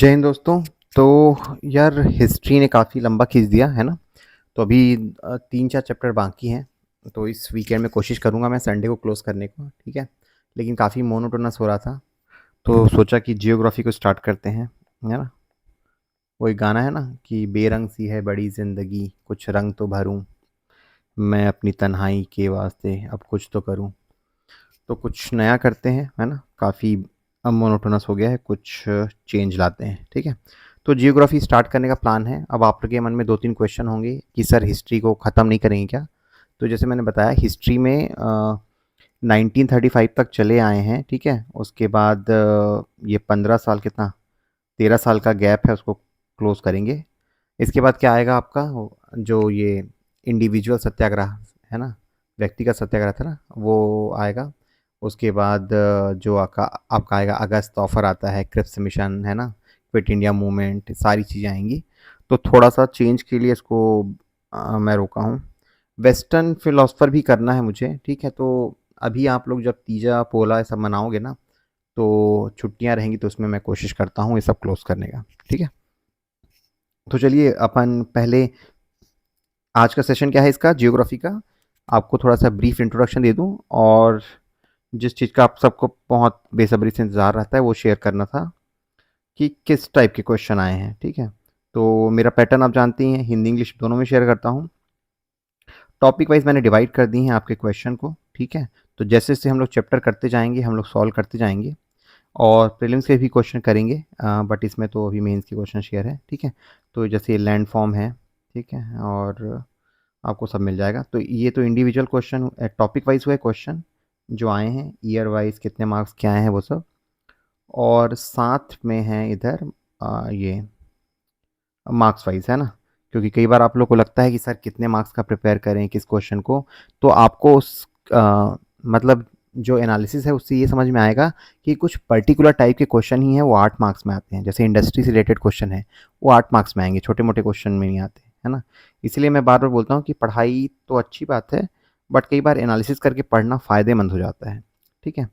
जय हिंद दोस्तों। तो यार हिस्ट्री ने काफ़ी लंबा खींच दिया है ना। तो अभी 3-4 चैप्टर बाकी हैं। तो इस वीकेंड में कोशिश करूँगा मैं संडे को क्लोज करने को, ठीक है। लेकिन काफ़ी मोनोटोनस हो रहा था, तो सोचा कि जियोग्राफी को स्टार्ट करते हैं, है ना। वो एक गाना है ना कि बेरंग सी है बड़ी ज़िंदगी, कुछ रंग तो भरूं, मैं अपनी तन्हाई के वास्ते अब कुछ तो करूं। तो कुछ नया करते हैं, है ना। काफ़ी अब मोनोटोनस हो गया है, कुछ चेंज लाते हैं, ठीक है। तो जियोग्राफी स्टार्ट करने का प्लान है। अब आप लोग के मन में 2-3 क्वेश्चन होंगे कि सर हिस्ट्री को ख़त्म नहीं करेंगे क्या? तो जैसे मैंने बताया हिस्ट्री में 1935 तक चले आए हैं, ठीक है। उसके बाद ये 15 साल कितना 13 साल का गैप है, उसको क्लोज़ करेंगे। इसके बाद क्या आएगा आपका जो ये इंडिविजुअल सत्याग्रह है ना, व्यक्तिगत सत्याग्रह था ना, वो आएगा। उसके बाद जो आपका आपका आएगा अगस्त ऑफर आता है, क्रिप्स मिशन है ना, क्विट इंडिया मूवमेंट, सारी चीज़ें आएंगी। तो थोड़ा सा चेंज के लिए इसको मैं रोका हूँ। वेस्टर्न फिलोसफर भी करना है मुझे, ठीक है। तो अभी आप लोग जब तीजा पोला ये सब मनाओगे ना, तो छुट्टियां रहेंगी, तो उसमें मैं कोशिश करता हूँ ये सब क्लोज करने का, ठीक है। तो चलिए अपन पहले आज का सेशन क्या है इसका जियोग्राफी का, आपको थोड़ा सा ब्रीफ इंट्रोडक्शन दे दूं, और जिस चीज़ का आप सबको बहुत बेसब्री से इंतज़ार रहता है वो शेयर करना था कि किस टाइप के क्वेश्चन आए हैं, ठीक है। तो मेरा पैटर्न आप जानते ही हैं, हिंदी इंग्लिश दोनों में शेयर करता हूँ। टॉपिक वाइज मैंने डिवाइड कर दी हैं आपके क्वेश्चन को, ठीक है। तो जैसे जैसे हम लोग चैप्टर करते जाएंगे हम लोग सॉल्व करते जाएंगे, और प्रीलिम्स के भी क्वेश्चन करेंगे, बट इसमें तो अभी मेंस के क्वेश्चन शेयर है, ठीक है। तो जैसे लैंड फॉर्म है, ठीक है, और आपको सब मिल जाएगा। तो ये तो इंडिविजुअल क्वेश्चन टॉपिक वाइज हुए क्वेश्चन जो आए हैं, ईयर वाइज कितने मार्क्स क्या आए हैं वो सब, और साथ में है इधर ये मार्क्स वाइज, है ना। क्योंकि कई बार आप लोग को लगता है कि सर कितने मार्क्स का प्रिपेयर करें किस क्वेश्चन को, तो आपको उस मतलब जो एनालिसिस है उससे ये समझ में आएगा कि कुछ पर्टिकुलर टाइप के क्वेश्चन ही हैं वो 8 मार्क्स में आते हैं। जैसे इंडस्ट्री से रिलेटेड क्वेश्चन है वो 8 मार्क्स में आएंगे, छोटे मोटे क्वेश्चन में नहीं आते, है ना। इसलिए मैं बार बार बोलता हूँ कि पढ़ाई तो अच्छी बात है, बट कई बार एनालिसिस करके पढ़ना फ़ायदेमंद हो जाता है, ठीक है।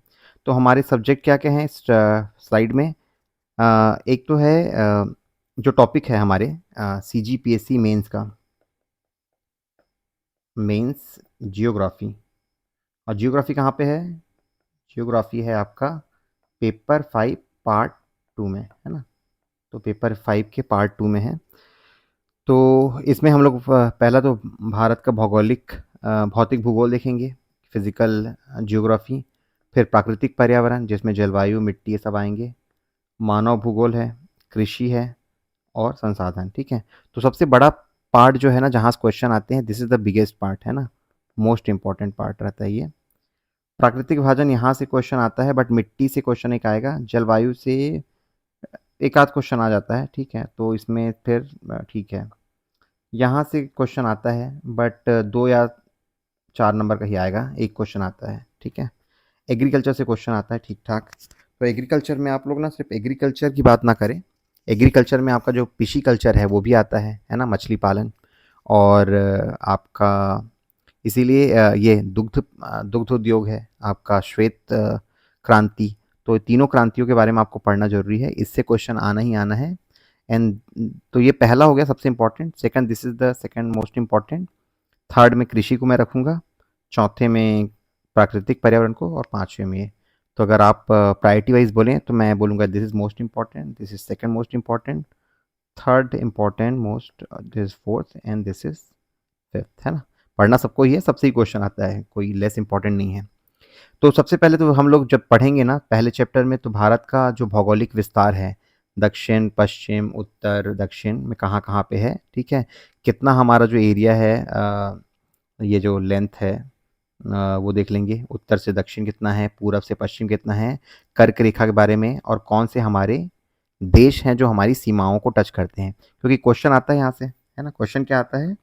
तो हमारे सब्जेक्ट क्या क्या हैं इस स्लाइड में। एक तो है जो टॉपिक है हमारे CGPSC मेंस का, मेंस जियोग्राफी। और जियोग्राफी कहाँ पे है? जियोग्राफी है आपका पेपर 5 पार्ट 2 में, है ना। तो पेपर 5 के पार्ट 2 में है। तो इसमें हम लोग पहला तो भारत का भौगोलिक भौतिक भूगोल देखेंगे, फिजिकल जियोग्राफी। फिर प्राकृतिक पर्यावरण जिसमें जलवायु मिट्टी ये सब आएंगे। मानव भूगोल है, कृषि है, और संसाधन, ठीक है। तो सबसे बड़ा पार्ट जो है ना जहाँ क्वेश्चन आते हैं, this is the biggest part, है ना। मोस्ट इंपॉर्टेंट पार्ट रहता है ये। प्राकृतिक विभाजन यहाँ से क्वेश्चन आता है, बट मिट्टी से क्वेश्चन एक आएगा, जलवायु से एक आध क्वेश्चन आ जाता है, ठीक है। तो इसमें फिर ठीक है, यहाँ से क्वेश्चन आता है, बट 2 या 4 नंबर का ही आएगा, एक क्वेश्चन आता है, ठीक है। एग्रीकल्चर से क्वेश्चन आता है, ठीक ठाक। तो एग्रीकल्चर में आप लोग ना सिर्फ एग्रीकल्चर की बात ना करें, एग्रीकल्चर में आपका जो पिशी कल्चर है वो भी आता है ना, मछली पालन, और आपका इसीलिए ये दुग्ध उद्योग है आपका, श्वेत क्रांति। तो ये तीनों क्रांतियों के बारे में आपको पढ़ना जरूरी है, इससे क्वेश्चन आना ही आना है। एंड तो ये पहला हो गया सबसे important. Second, this is the second most important. Third में कृषि को मैं रखूँगा, चौथे में प्राकृतिक पर्यावरण को, और पाँचवें में ये। तो अगर आप प्रायोरिटी वाइज बोलें तो मैं बोलूँगा this is most important, this is second most important, third important most, this is fourth, and this is fifth, है ना। पढ़ना सबको ही है, सबसे ही क्वेश्चन आता है, कोई लेस इंपॉर्टेंट नहीं है। तो सबसे पहले तो हम लोग जब पढ़ेंगे ना पहले चैप्टर में, तो भारत का जो भौगोलिक विस्तार है, दक्षिण पश्चिम उत्तर दक्षिण में कहाँ कहाँ पे है, ठीक है। कितना हमारा जो एरिया है, ये जो लेंथ है, वो देख लेंगे। उत्तर से दक्षिण कितना है, पूरब से पश्चिम कितना है, कर्क रेखा के बारे में, और कौन से हमारे देश हैं जो हमारी सीमाओं को टच करते हैं, क्योंकि क्वेश्चन आता है यहाँ से, है ना। क्वेश्चन क्या आता है?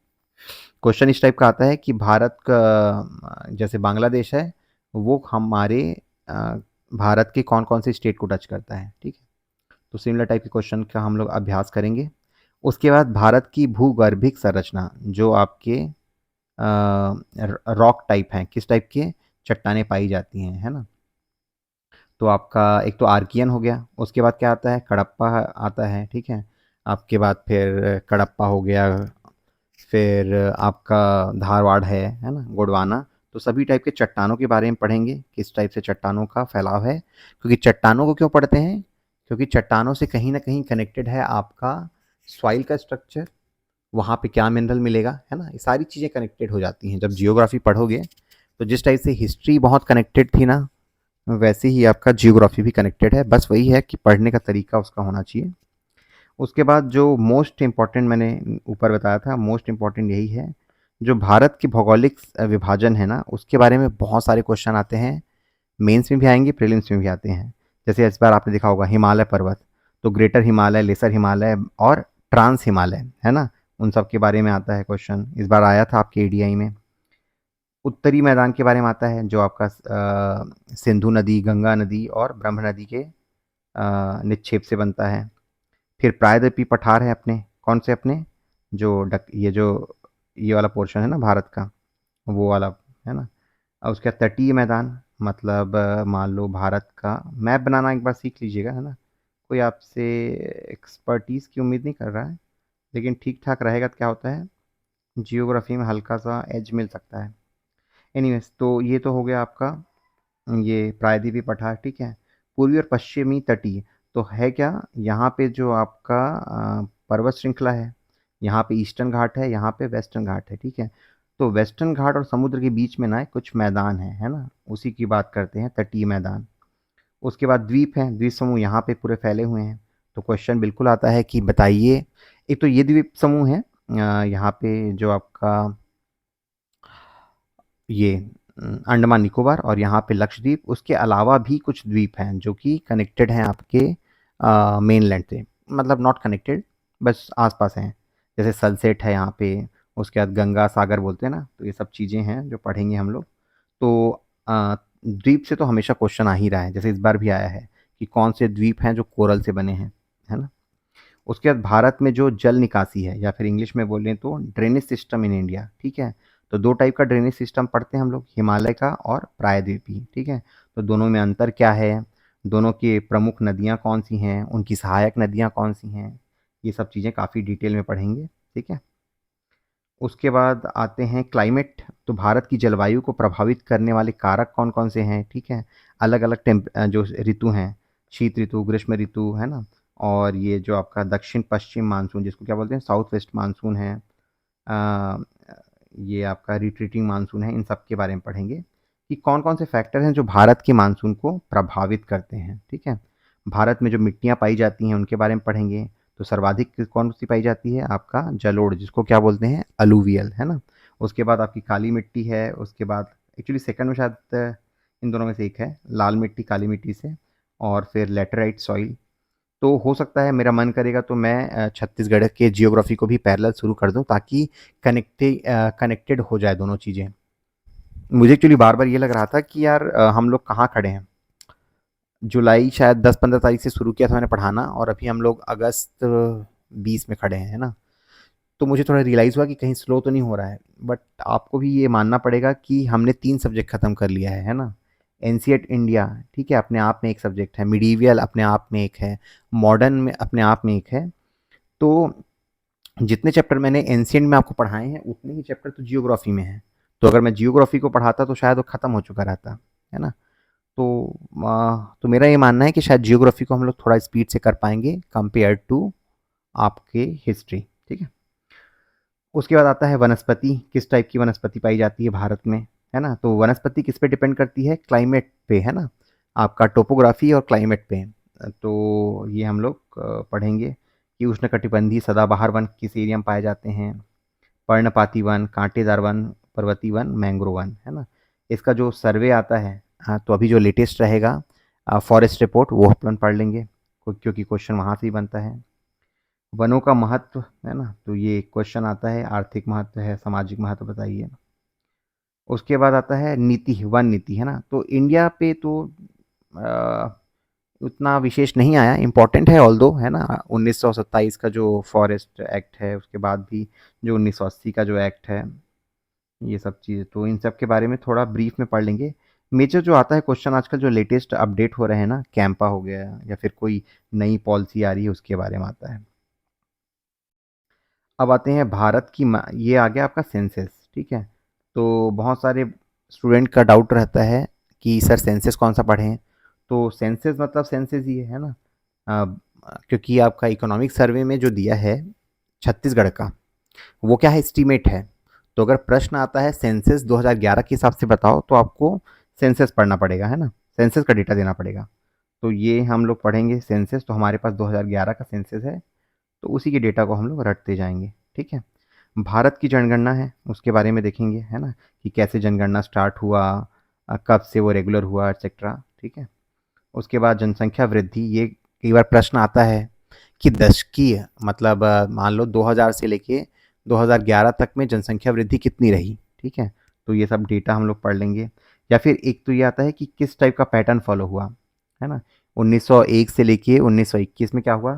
क्वेश्चन इस टाइप का आता है कि भारत का जैसे बांग्लादेश है, वो हमारे अ, भारत के कौन कौन से स्टेट को टच करता है, ठीक है। तो सिमिलर टाइप के क्वेश्चन का हम लोग अभ्यास करेंगे। उसके बाद भारत की भूगर्भिक संरचना, जो आपके रॉक टाइप हैं, किस टाइप के चट्टानें पाई जाती हैं, है ना। तो आपका एक तो आर्कियन हो गया, उसके बाद क्या आता है, कडप्पा आता है, ठीक है। आपके बाद फिर कडप्पा हो गया, फिर आपका धारवाड़ है ना, गोंडवाना। तो सभी टाइप के चट्टानों के बारे में पढ़ेंगे, किस टाइप से चट्टानों का फैलाव है। क्योंकि चट्टानों को क्यों पढ़ते हैं, क्योंकि चट्टानों से कहीं न कहीं कनेक्टेड है आपका सॉइल का स्ट्रक्चर, वहाँ पे क्या मिनरल मिलेगा, है ना? ये सारी चीज़ें कनेक्टेड हो जाती हैं। जब जियोग्राफी पढ़ोगे, तो जिस टाइप से हिस्ट्री बहुत कनेक्टेड थी ना, वैसे ही आपका जियोग्राफी भी कनेक्टेड है। बस वही है कि पढ़ने का तरीका उसका होना चाहिए। उसके बाद जो मोस्ट इम्पॉर्टेंट मैंने ऊपर बताया था, मोस्ट इम्पॉर्टेंट यही है, जो भारत की भौगोलिक विभाजन है ना, उसके बारे में बहुत सारे क्वेश्चन आते हैं। मेंस में भी आएँगे, प्रीलिम्स में भी आते हैं। जैसे इस बार आपने देखा होगा हिमालय पर्वत, तो ग्रेटर हिमालय, लेसर हिमालय और ट्रांस हिमालय, है ना? उन सब के बारे में आता है क्वेश्चन। इस बार आया था आपके एडीआई में। उत्तरी मैदान के बारे में आता है, जो आपका सिंधु नदी, गंगा नदी और ब्रह्म नदी के निक्षेप से बनता है। फिर प्रायद्वीपीय पठार है अपने, कौन से अपने? जो ये वाला पोर्शन है ना भारत का, वो वाला, है ना? और उसके बाद तटीय मैदान, मतलब मान लो भारत का मैप बनाना एक बार सीख लीजिएगा, है ना? कोई आपसे एक्सपर्टीज़ की उम्मीद नहीं कर रहा है, लेकिन ठीक-ठाक रहेगा तो क्या होता है, जियोग्राफी में हल्का-सा एज मिल सकता है। एनीवेज़, तो ये तो हो गया आपका ये प्रायद्वीपीय पठार, ठीक है। पूर्वी और पश्चिमी तटीय, तो है क्या, यहाँ पे जो आपका पर्वत श्रृंखला है, यहाँ पे ईस्टर्न घाट है, यहाँ पे वेस्टर्न घाट है, ठीक है। तो वेस्टर्न घाट और समुद्र के बीच में ना कुछ मैदान है ना, उसी की बात करते हैं, तटीय मैदान। उसके बाद द्वीप हैं, द्वीप समूह यहाँ पे पूरे फैले हुए हैं। तो क्वेश्चन बिल्कुल आता है कि बताइए, एक तो ये द्वीप समूह है यहाँ पे जो आपका ये अंडमान निकोबार और यहाँ पे लक्षद्वीप, उसके अलावा भी कुछ द्वीप हैं जो कि कनेक्टेड हैं आपके मेनलैंड से, मतलब नॉट कनेक्टेड, बस आसपास हैं। जैसे सलसेट है यहाँ पे, उसके बाद गंगा सागर बोलते हैं ना, तो ये सब चीज़ें हैं जो पढ़ेंगे हम लोग। तो द्वीप से तो हमेशा क्वेश्चन आ ही रहा है, जैसे इस बार भी आया है कि कौन से द्वीप हैं जो कोरल से बने हैं, है ना? उसके बाद भारत में जो जल निकासी है, या फिर इंग्लिश में बोलें तो ड्रेनेज सिस्टम इन इंडिया, ठीक है। तो दो टाइप का ड्रेनेज सिस्टम पढ़ते हैं हम लोग, हिमालय का और प्रायद्वीपीय, ठीक है। तो दोनों में अंतर क्या है, दोनों की प्रमुख नदियाँ कौन सी हैं, उनकी सहायक नदियाँ कौन सी हैं, ये सब चीज़ें काफ़ी डिटेल में पढ़ेंगे, ठीक है। उसके बाद आते हैं क्लाइमेट, तो भारत की जलवायु को प्रभावित करने वाले कारक कौन कौन से हैं, ठीक है। अलग अलग जो ऋतु हैं, शीत ऋतु, ग्रीष्म ऋतु, है ना, और ये जो आपका दक्षिण पश्चिम मानसून, जिसको क्या बोलते हैं, साउथ वेस्ट मानसून है, अ, ये आपका रिट्रीटिंग मानसून है, इन सब के बारे में पढ़ेंगे कि कौन कौन से फैक्टर हैं जो भारत के मानसून को प्रभावित करते हैं, ठीक है। भारत में जो मिट्टियाँ पाई जाती हैं उनके बारे में पढ़ेंगे। तो सर्वाधिक कौन सी पाई जाती है, आपका जलोढ़, जिसको क्या बोलते हैं, अलूवियल, है ना। उसके बाद आपकी काली मिट्टी है, उसके बाद एक्चुअली सेकंड में शायद इन दोनों में से एक है, लाल मिट्टी काली मिट्टी से, और फिर लेटराइट सॉइल। तो हो सकता है मेरा मन करेगा तो मैं छत्तीसगढ़ के जियोग्राफी को भी पैरेलल शुरू कर दूं, ताकि कनेक्टेड हो जाए दोनों चीज़ें। मुझे एक्चुअली बार बार ये लग रहा था कि यार हम लोग कहाँ खड़े हैं। जुलाई शायद 10-15 तारीख से शुरू किया था मैंने पढ़ाना, और अभी हम लोग अगस्त 20 में खड़े हैं, है ना। तो मुझे थोड़ा रियलाइज़ हुआ कि कहीं स्लो तो नहीं हो रहा है। बट आपको भी ये मानना पड़ेगा कि हमने 3 सब्जेक्ट ख़त्म कर लिया है ना। एनसीईआरटी इंडिया, ठीक है, अपने आप में एक सब्जेक्ट है, मिडीवियल अपने आप में एक है, मॉडर्न में अपने आप में एक है। तो जितने चैप्टर मैंने एंशिएंट में आपको पढ़ाए हैं, उतने ही चैप्टर तो जियोग्राफी में हैं। तो अगर मैं जियोग्राफी को पढ़ाता तो शायद वो ख़त्म हो चुका रहता, है ना। तो तो मेरा ये मानना है कि शायद जियोग्राफी को हम लोग थोड़ा स्पीड से कर पाएंगे कंपेयर टू आपके हिस्ट्री, ठीक है। उसके बाद आता है वनस्पति, किस टाइप की वनस्पति पाई जाती है भारत में, है ना। तो वनस्पति किस पे डिपेंड करती है, क्लाइमेट पे, है ना, आपका टोपोग्राफी और क्लाइमेट पे। तो ये हम लोग पढ़ेंगे कि उष्णकटिबंधीय सदाबहार वन किस एरिया में पाए जाते हैं, पर्णपाती वन, कांटेदार वन, पर्वतीय वन, मैंग्रोव वन, है ना। इसका जो सर्वे आता है, हाँ, तो अभी जो लेटेस्ट रहेगा फॉरेस्ट रिपोर्ट, वो अपन पढ़ लेंगे, क्योंकि क्वेश्चन वहाँ से ही बनता है। वनों का महत्व, है ना, तो ये क्वेश्चन आता है, आर्थिक महत्व है, सामाजिक महत्व बताइए। उसके बाद आता है नीति, वन नीति, है ना। तो इंडिया पे तो अ, उतना विशेष नहीं आया, इम्पोर्टेंट है ऑल्दो, है ना। 1927 का जो फॉरेस्ट एक्ट है, उसके बाद भी जो 1980 का जो एक्ट है, ये सब चीज़ें तो इन सब के बारे में थोड़ा ब्रीफ में पढ़ लेंगे। मेजर जो आता है क्वेश्चन आजकल जो लेटेस्ट अपडेट हो रहे हैं ना, कैंपा हो गया या फिर कोई नई पॉलिसी आ रही है उसके बारे में आता है। अब आते हैं भारत की ये आ गया आपका सेंसस, ठीक है। तो बहुत सारे स्टूडेंट का डाउट रहता है कि सर सेंसस कौन सा पढ़ें। तो सेंसस मतलब सेंसस ही है ना। क्योंकि आपका इकोनॉमिक सर्वे में जो दिया है छत्तीसगढ़ का, वो क्या है, एस्टीमेट है। तो अगर प्रश्न आता है सेंसस 2011 के हिसाब से बताओ, तो आपको सेंसस पढ़ना पड़ेगा, है ना। सेंसस का डेटा देना पड़ेगा। तो ये हम लोग पढ़ेंगे सेंसस, तो हमारे पास 2011 का सेंसस है, तो उसी के डेटा को हम लोग रटते जाएंगे, ठीक है। भारत की जनगणना है, उसके बारे में देखेंगे, है ना, कि कैसे जनगणना स्टार्ट हुआ, कब से वो रेगुलर हुआ, एक्सेट्रा, ठीक है। उसके बाद जनसंख्या वृद्धि, ये कई बार प्रश्न आता है कि दशकीय मतलब मान लो 2000 से लेके 2011 तक में जनसंख्या वृद्धि कितनी रही, ठीक है। तो ये सब डेटा हम लोग पढ़ लेंगे। या फिर एक तो ये आता है कि किस टाइप का पैटर्न फॉलो हुआ, है ना। 1901 से लेके 1921 में क्या हुआ,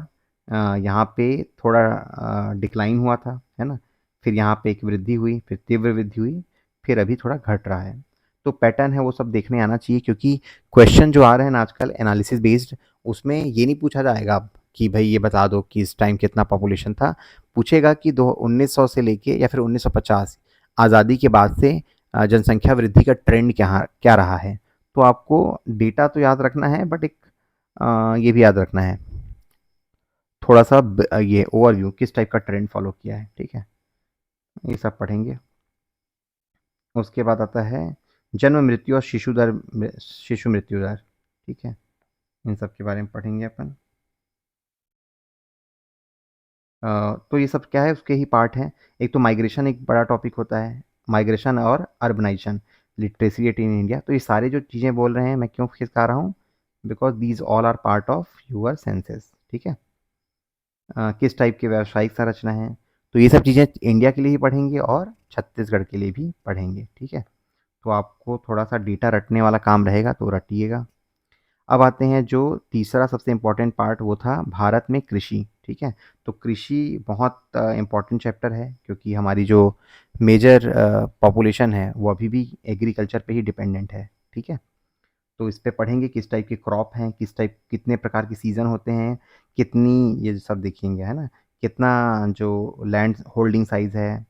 यहाँ पे थोड़ा डिक्लाइन हुआ था, है ना। फिर यहाँ पे एक वृद्धि हुई, फिर तीव्र वृद्धि हुई, फिर अभी थोड़ा घट रहा है। तो पैटर्न है वो सब देखने आना चाहिए, क्योंकि क्वेश्चन जो आ रहे हैं ना आजकल एनालिसिस बेस्ड, उसमें ये नहीं पूछा जाएगा अब कि भाई ये बता दो कि इस टाइम कितना पॉपुलेशन था। पूछेगा कि दो 1900 से लेके या फिर 1950 आज़ादी के बाद से जनसंख्या वृद्धि का ट्रेंड क्या क्या रहा है। तो आपको डेटा तो याद रखना है, बट एक ये भी याद रखना है थोड़ा सा ये ओवरव्यू किस टाइप का ट्रेंड फॉलो किया है, ठीक है। ये सब पढ़ेंगे। उसके बाद आता है जन्म मृत्यु और शिशु मृत्यु दर, ठीक है। इन सब के बारे में पढ़ेंगे अपन। तो ये सब क्या है, उसके ही पार्ट हैं। एक तो माइग्रेशन एक बड़ा टॉपिक होता है, माइग्रेशन और urbanisation, literacy rate in India. तो ये सारे जो चीज़ें बोल रहे हैं मैं क्यों खिसका रहा हूँ, because these all are part of your senses, ठीक है। किस टाइप की व्यावसायिक संरचना है, तो ये सब चीज़ें इंडिया के लिए ही पढ़ेंगे और छत्तीसगढ़ के लिए भी पढ़ेंगे, ठीक है। तो आपको थोड़ा सा डेटा रटने वाला काम रहेगा, तो रटिएगा। अब आते हैं जो तीसरा सबसे इम्पोर्टेंट पार्ट, वो था भारत में कृषि, ठीक है। तो कृषि बहुत इम्पोर्टेंट चैप्टर है, क्योंकि हमारी जो मेजर पॉपुलेशन है वो अभी भी एग्रीकल्चर पे ही डिपेंडेंट है, ठीक है। तो इस पे पढ़ेंगे किस टाइप के क्रॉप हैं, किस टाइप कितने प्रकार के सीज़न होते हैं, कितनी, ये सब देखेंगे, है ना। कितना जो लैंड होल्डिंग साइज़ है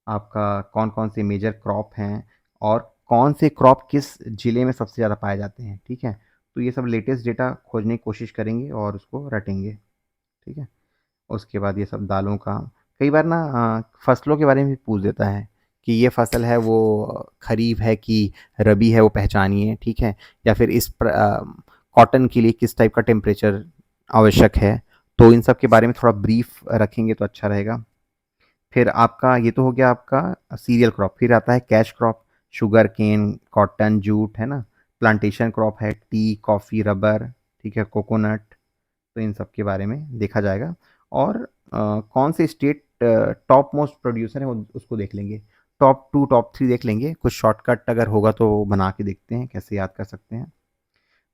आपका, कौन-कौन से मेजर क्रॉप हैं और कौन से क्रॉप किस ज़िले में सबसे ज़्यादा पाए जाते हैं, ठीक है। तो ये सब लेटेस्ट डेटा खोजने की कोशिश करेंगे और उसको रटेंगे, ठीक है। उसके बाद ये सब दालों का, कई बार ना फसलों के बारे में भी पूछ देता है कि ये फसल है वो खरीफ है कि रबी है, वो पहचानिए, ठीक है। या फिर कॉटन के लिए किस टाइप का टेम्परेचर आवश्यक है। तो इन सब के बारे में थोड़ा ब्रीफ रखेंगे तो अच्छा रहेगा। फिर आपका ये तो हो गया आपका सीरियल क्रॉप, फिर आता है cash crop, sugarcane, cotton, jute, है ना। प्लांटेशन क्रॉप है टी, कॉफ़ी, रबर, ठीक है, कोकोनट। तो इन सब के बारे में देखा जाएगा। और कौन से स्टेट टॉप मोस्ट प्रोड्यूसर है उसको देख लेंगे। टॉप टू टॉप थ्री देख लेंगे, कुछ शॉर्टकट अगर होगा तो बना के देखते हैं कैसे याद कर सकते हैं।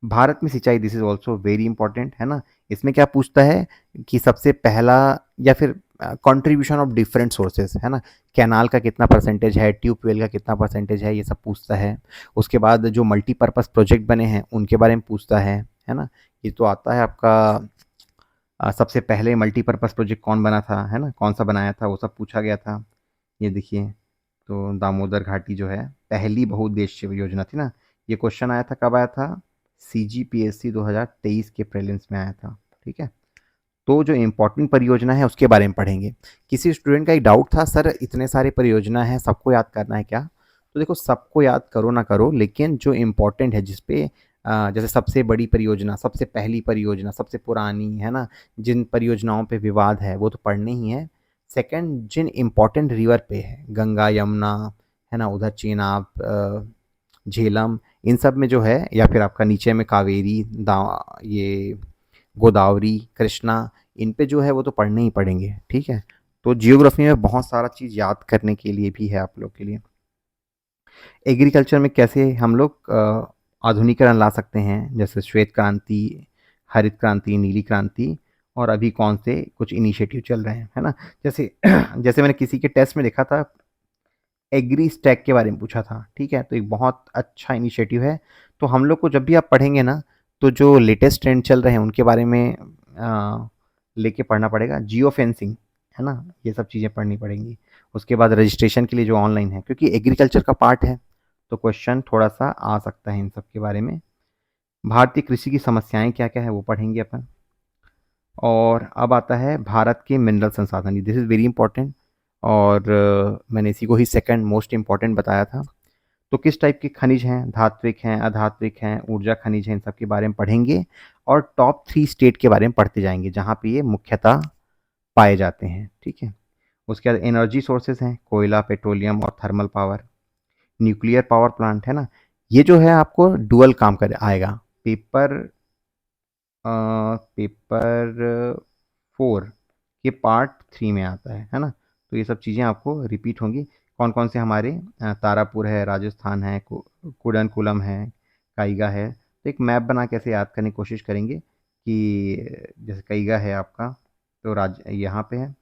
भारत में सिंचाई, this is also very important, है ना। इसमें क्या पूछता है कि सबसे पहला, या फिर कंट्रीब्यूशन ऑफ डिफरेंट सोर्सेज, है ना। कैनाल का कितना परसेंटेज है, ट्यूबवेल का कितना परसेंटेज है, ये सब पूछता है। उसके बाद जो मल्टीपर्पज़ प्रोजेक्ट बने हैं उनके बारे में पूछता है ना। ये तो आता है आपका सबसे पहले मल्टीपर्पज़ प्रोजेक्ट कौन बना था, है ना, कौन सा बनाया था, वो सब पूछा गया था। ये देखिए, तो दामोदर घाटी जो है पहली बहुउद्देश्य योजना थी ना। ये क्वेश्चन आया था, कब आया था, CGPSC 2023 के प्रीलिम्स में आया था, ठीक है। तो जो इम्पोर्टेंट परियोजना है उसके बारे में पढ़ेंगे। किसी स्टूडेंट का एक डाउट था, सर इतने सारे परियोजना है सबको याद करना है क्या। तो देखो, सबको याद करो ना करो, लेकिन जो इम्पोर्टेंट है जिसपे जैसे सबसे बड़ी परियोजना, सबसे पहली परियोजना, सबसे पुरानी, है ना, जिन परियोजनाओं पे विवाद है वो तो पढ़ने ही है। सेकंड, जिन इम्पोर्टेंट रिवर पे है, गंगा, यमुना, है ना, उधर चेनाब, झेलम, इन सब में जो है, या फिर आपका नीचे में कावेरी, ये गोदावरी, कृष्णा, इन पे जो है वो तो पढ़ने ही पड़ेंगे, ठीक है। तो जियोग्राफी में बहुत सारा चीज़ याद करने के लिए भी है आप लोग के लिए। एग्रीकल्चर में कैसे हम लोग आधुनिकीकरण ला सकते हैं, जैसे श्वेत क्रांति, हरित क्रांति, नीली क्रांति, और अभी कौन से कुछ इनिशिएटिव चल रहे हैं, है ना। जैसे जैसे मैंने किसी के टेस्ट में देखा था, एग्री स्टैक के बारे में पूछा था, ठीक है? तो एक बहुत अच्छा इनिशिएटिव है। तो हम लोग को जब भी आप पढ़ेंगे ना, तो जो लेटेस्ट ट्रेंड चल रहे हैं उनके बारे में लेके पढ़ना पड़ेगा। जियो फेंसिंग, है ना? ये सब चीज़ें पढ़नी पड़ेंगी। उसके बाद रजिस्ट्रेशन के लिए जो ऑनलाइन है, क्योंकि एग्रीकल्चर का पार्ट है, तो क्वेश्चन थोड़ा-सा आ सकता है इन सब के बारे में। भारतीय कृषि की समस्याएँ क्या-क्या है वो पढ़ेंगे अपन। और अब आता है भारत के मिनरल संसाधन, दिस इज़ वेरी इंपॉर्टेंट। और मैंने इसी को ही सेकंड मोस्ट इम्पॉर्टेंट बताया था। तो किस टाइप के खनिज हैं, धात्विक हैं, अधात्विक हैं, ऊर्जा खनिज हैं, इन सब के बारे में पढ़ेंगे। और टॉप 3 स्टेट के बारे में पढ़ते जाएँगे, जहाँ पे ये मुख्यतः पाए जाते हैं, ठीक है? उसके बाद एनर्जी सोर्सेज़ हैं, कोयला, पेट्रोलियम और thermal power. Nuclear power plant, है ना? ये जो है आपको डुअल काम कर आएगा। पेपर पेपर 4 के पार्ट 3 में आता है ना? तो ये सब चीज़ें आपको रिपीट होंगी। कौन-कौन से हमारे तारापुर है, राजस्थान है, कुडनकुलम है, काइगा है। तो एक मैप बना के ऐसे याद करने की कोशिश करेंगे कि जैसे काइगा है आपका, तो राज यहाँ पे है,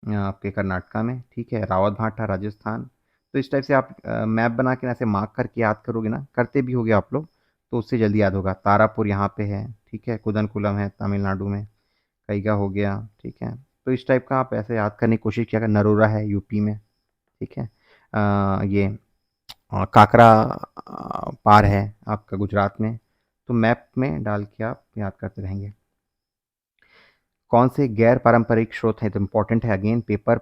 आपके कर्नाटका में, ठीक है? रावत भाटा राजस्थान। तो इस टाइप से आप मैप बना के ऐसे मार्क करके याद करोगे ना, करते भी होगे आप लोग, तो उससे जल्दी याद होगा। तारापुर यहाँ पे है, ठीक है? कुदनकुलम है तमिलनाडु में, काइगा हो गया, ठीक है? तो इस टाइप का आप ऐसे याद करने की कोशिश किया, नरोरा है यूपी में, ठीक है? ये काकरा पार है आपका गुजरात में। तो मैप में डाल के आप याद करते रहेंगे। कौन से गैर पारंपरिक स्रोत हैं, तो इम्पोर्टेंट है अगेन, पेपर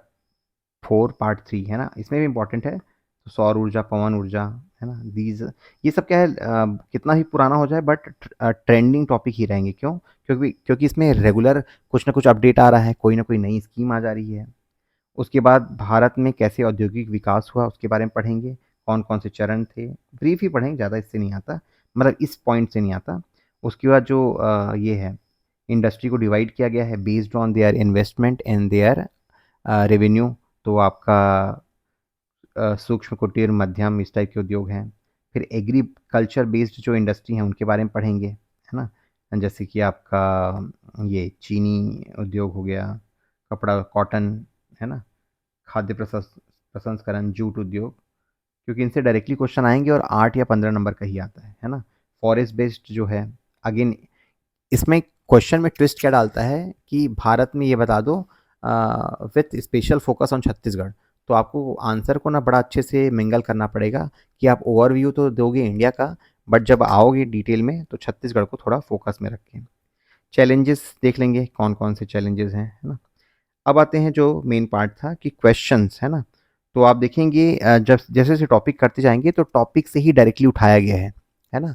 4 पार्ट 3, है ना? इसमें भी इम्पोर्टेंट है। तो सौर ऊर्जा, पवन ऊर्जा, है ना? दीज ये सब क्या है, कितना भी पुराना हो जाए बट ट्रेंडिंग टॉपिक ही रहेंगे। क्यों? क्योंकि इसमें रेगुलर कुछ ना कुछ अपडेट आ रहा है, कोई ना कोई नई स्कीम आ जा रही है। उसके बाद भारत में कैसे औद्योगिक विकास हुआ उसके बारे में पढ़ेंगे। कौन-कौन से चरण थे, ब्रीफ ही पढ़ेंगे, ज़्यादा इससे नहीं आता, मतलब इस पॉइंट से नहीं आता। उसके बाद जो ये है, इंडस्ट्री को डिवाइड किया गया है based on their investment and their revenue. तो आपका सूक्ष्म, कुटीर, मध्यम, इस टाइप के उद्योग हैं। फिर एग्रीकल्चर बेस्ड जो इंडस्ट्री हैं उनके बारे में पढ़ेंगे, है ना? जैसे कि आपका ये चीनी उद्योग हो गया, कपड़ा कॉटन, है ना? खाद्य प्रसंस्करण, जूट उद्योग, क्योंकि इनसे डायरेक्टली क्वेश्चन आएंगे और 8 या 15 नंबर का ही आता है ना? फॉरेस्ट बेस्ड जो है, अगेन इसमें क्वेश्चन में ट्विस्ट क्या डालता है कि भारत में ये बता दो with special focus on Chhattisgarh. तो आपको आंसर को ना बड़ा अच्छे से मिंगल करना पड़ेगा कि आप ओवरव्यू तो दोगे इंडिया का, बट जब आओगे डिटेल में तो छत्तीसगढ़ को थोड़ा फोकस में रखें। चैलेंजेस देख लेंगे कौन कौन से चैलेंजेस हैं, है ना? अब आते हैं जो मेन पार्ट था कि क्वेश्चंस, है ना? तो आप देखेंगे जब जैसे जैसे टॉपिक करते जाएंगे तो टॉपिक से ही डायरेक्टली उठाया गया है ना?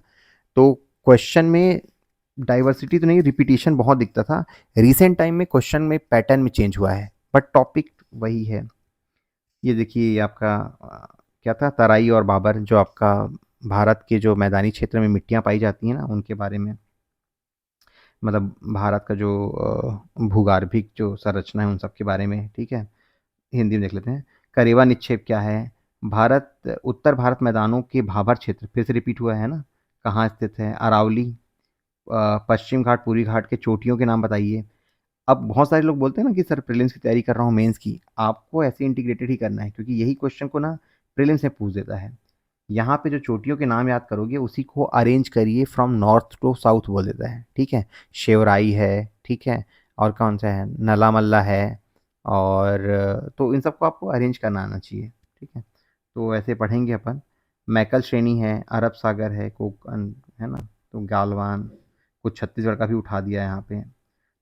तो क्वेश्चन में डाइवर्सिटी तो नहीं, रिपीटिशन बहुत दिखता था। रिसेंट टाइम में क्वेश्चन में पैटर्न में चेंज हुआ है, बट टॉपिक वही है। ये देखिए, ये आपका क्या था, तराई और बाबर, जो आपका भारत के जो मैदानी क्षेत्र में मिट्टियाँ पाई जाती हैं ना, उनके बारे में, मतलब भारत का जो भूगर्भिक जो संरचना है उन सब के बारे में, ठीक है? हिंदी में देख लेते हैं। करेवा निक्षेप क्या है? भारत, उत्तर भारत मैदानों के भाबर क्षेत्र, फिर से रिपीट हुआ है ना? कहाँ स्थित है? अरावली, पश्चिम घाट, पूर्वी घाट के चोटियों के नाम बताइए। अब बहुत सारे लोग बोलते हैं ना कि सर प्रीलिम्स की तैयारी कर रहा हूँ मेंस की, आपको ऐसे इंटीग्रेटेड ही करना है, क्योंकि यही क्वेश्चन को ना प्रीलिम्स में पूछ देता है। यहाँ पे जो चोटियों के नाम याद करोगे उसी को अरेंज करिए फ्रॉम नॉर्थ टू साउथ बोल देता है, ठीक है? शेवराई है, ठीक है? और कौन सा है, नला मल्ला है। और तो इन सबको आपको अरेंज करना आना चाहिए, ठीक है? तो ऐसे पढ़ेंगे अपन। मैकल श्रेणी है, अरब सागर है, कोकन, है ना? तो गालवान, कुछ छत्तीसगढ़ का भी उठा दिया है यहाँ पे।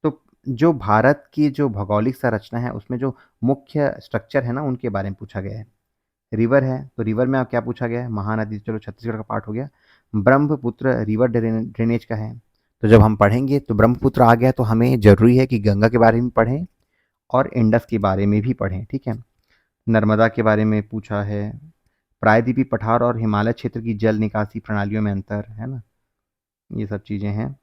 तो जो भारत की जो भौगोलिक संरचना है उसमें जो मुख्य स्ट्रक्चर है ना उनके बारे में पूछा गया है। रिवर है, तो रिवर में आप क्या पूछा गया है, महानदी, चलो छत्तीसगढ़ का पार्ट हो गया। ब्रह्मपुत्र रिवर ड्रेनेज का है। तो जब हम पढ़ेंगे तो ब्रह्मपुत्र आ गया तो हमें जरूरी है कि गंगा के बारे में पढ़ें और इंडस के बारे में भी पढ़ें, ठीक है? नर्मदा के बारे में पूछा है। प्रायद्वीपीय पठार और हिमालय क्षेत्र की जल निकासी प्रणालियों में अंतर, है ना? ये सब चीज़ें हैं।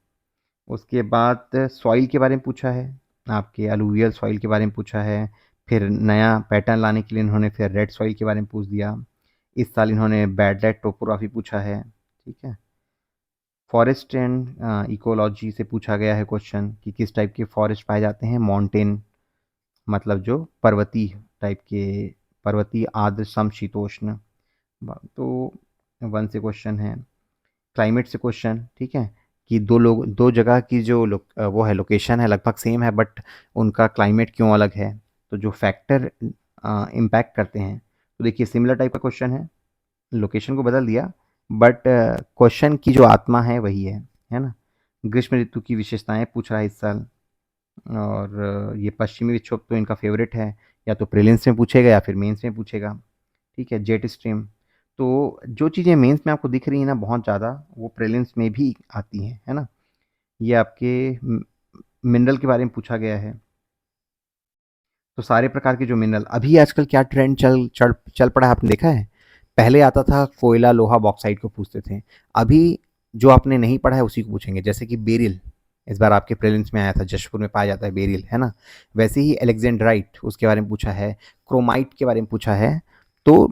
उसके बाद सॉइल के बारे में पूछा है, आपके अलूवियल सॉइल के बारे में पूछा है। फिर नया पैटर्न लाने के लिए इन्होंने फिर रेड सॉइल के बारे में पूछ दिया। इस साल इन्होंने बैडलैंड टोपोग्राफी पूछा है, ठीक है? फॉरेस्ट एंड इकोलॉजी से पूछा गया है क्वेश्चन कि किस टाइप के फॉरेस्ट पाए जाते हैं, माउंटेन, मतलब जो पर्वतीय टाइप के, पर्वतीय, आर्द्र, समशीतोष्ण। तो 1 से क्वेश्चन है। क्लाइमेट से क्वेश्चन, ठीक है, कि दो जगह की जो वो है, लोकेशन है, लगभग सेम है, बट उनका क्लाइमेट क्यों अलग है, तो जो फैक्टर इम्पैक्ट करते हैं। तो देखिए सिमिलर टाइप का क्वेश्चन है, लोकेशन को बदल दिया, बट क्वेश्चन की जो आत्मा है वही है ना। ग्रीष्म ऋतु की विशेषताएं पूछ रहा है इस साल, और ये पश्चिमी विक्षोभ तो इनका फेवरेट है, या तो प्रीलिम्स में पूछेगा या फिर मेंस में पूछेगा। ठीक है, जेट स्ट्रीम। तो जो चीज़ें मेंस में आपको दिख रही हैं ना बहुत ज़्यादा, वो प्रीलिम्स में भी आती हैं, है ना। ये आपके मिनरल के बारे में पूछा गया है। तो सारे प्रकार के जो मिनरल, अभी आजकल क्या ट्रेंड चल पड़ा है, आपने देखा है। पहले आता था कोयला, लोहा, बॉक्साइट को पूछते थे। अभी जो आपने नहीं पढ़ा है उसी को पूछेंगे, जैसे कि बेरिल इस बार आपके प्रीलिम्स में आया था, जशपुर में पाया जाता है बेरिल, है ना। वैसे ही एलेक्जेंड्राइट, उसके बारे में पूछा है। क्रोमाइट के बारे में पूछा है। तो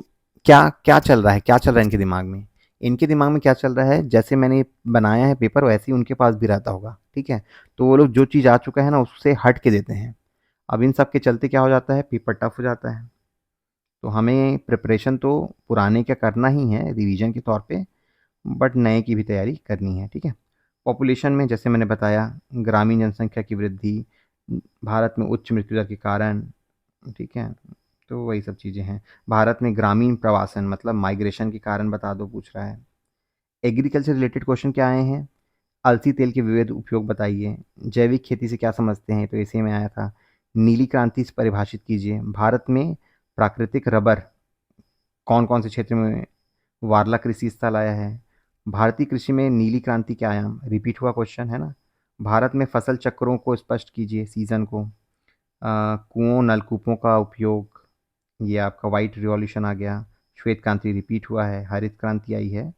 क्या क्या चल रहा है, क्या चल रहा है इनके दिमाग में। इनके दिमाग में क्या चल रहा है, जैसे मैंने बनाया है पेपर वैसे ही उनके पास भी रहता होगा, ठीक है। तो वो लोग जो चीज़ आ चुका है ना उससे हट के देते हैं। अब इन सब के चलते क्या हो जाता है, पेपर टफ हो जाता है। तो हमें प्रिपरेशन तो पुराने का करना ही है रिवीजन के तौर पे, बट नए की भी तैयारी करनी है, ठीक है। पॉपुलेशन में जैसे मैंने बताया, ग्रामीण जनसंख्या की वृद्धि, भारत में उच्च मृत्यु दर के कारण, ठीक है। तो वही सब चीज़ें हैं। भारत में ग्रामीण प्रवासन मतलब माइग्रेशन के कारण बता दो, पूछ रहा है। एग्रीकल्चर रिलेटेड क्वेश्चन क्या आए हैं, अलसी तेल के विविध उपयोग बताइए, जैविक खेती से क्या समझते हैं, तो इसी में आया था। नीली क्रांति से परिभाषित कीजिए, भारत में प्राकृतिक रबर कौन कौन से क्षेत्र में वारला कृषि स्थल आया है। भारतीय कृषि में नीली क्रांति के आयाम, रिपीट हुआ क्वेश्चन है ना। भारत में फसल चक्रों को स्पष्ट कीजिए, सीजन को। कुओं, नलकूपों का उपयोग, ये आपका वाइट रिवॉल्यूशन आ गया। श्वेत क्रांति रिपीट हुआ है, हरित क्रांति आई है।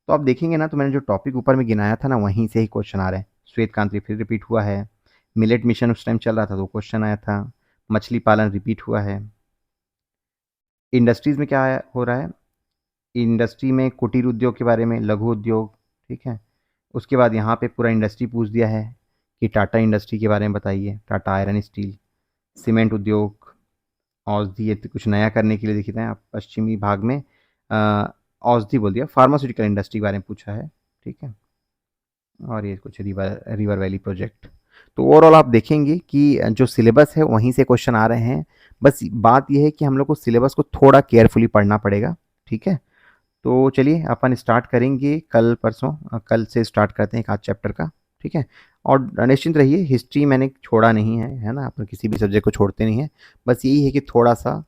तो आप देखेंगे ना, तो मैंने जो टॉपिक ऊपर में गिनाया था ना वहीं से ही क्वेश्चन आ रहे हैं। श्वेत क्रांति फिर रिपीट हुआ है। मिलेट मिशन उस टाइम चल रहा था तो क्वेश्चन आया था। मछली पालन रिपीट हुआ है। इंडस्ट्रीज में क्या हो रहा है, इंडस्ट्री में कुटीर उद्योग के बारे में, लघु उद्योग, ठीक है। उसके बाद यहाँ पे पूरा इंडस्ट्री पूछ दिया है कि टाटा इंडस्ट्री के बारे में बताइए, टाटा आयरन स्टील। सीमेंट उद्योग, औषधि, ये तो कुछ नया करने के लिए देखते हैं आप पश्चिमी भाग में, औषधि बोल दिया। फार्मास्यूटिकल इंडस्ट्री के बारे में पूछा है, ठीक है। और ये कुछ रिवर रिवर वैली प्रोजेक्ट। तो ओवरऑल आप देखेंगे कि जो सिलेबस है वहीं से क्वेश्चन आ रहे हैं। बस बात ये है कि हम लोग को सिलेबस को थोड़ा केयरफुली पढ़ना पड़ेगा, ठीक है। तो चलिए अपन स्टार्ट करेंगे कल परसों, कल से स्टार्ट करते हैं एक आध चैप्टर का, ठीक है। और निश्चिंत रहिए, हिस्ट्री मैंने छोड़ा नहीं है ना, अपन किसी भी सब्जेक्ट को छोड़ते नहीं है। बस यही है कि थोड़ा सा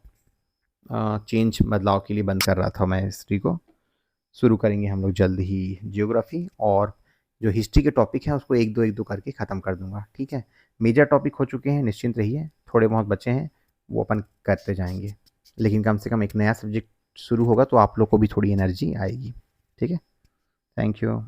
चेंज, बदलाव के लिए बंद कर रहा था मैं हिस्ट्री को। शुरू करेंगे हम लोग जल्द ही जियोग्राफी, और जो हिस्ट्री के टॉपिक हैं उसको एक दो करके ख़त्म कर दूंगा, ठीक है। मेजर टॉपिक हो चुके हैं, निश्चिंत रहिए। थोड़े बहुत बचे हैं, वो अपन करते जाएंगे। लेकिन कम से कम एक नया सब्जेक्ट शुरू होगा तो आप लोग को भी थोड़ी एनर्जी आएगी, ठीक है। Thank you.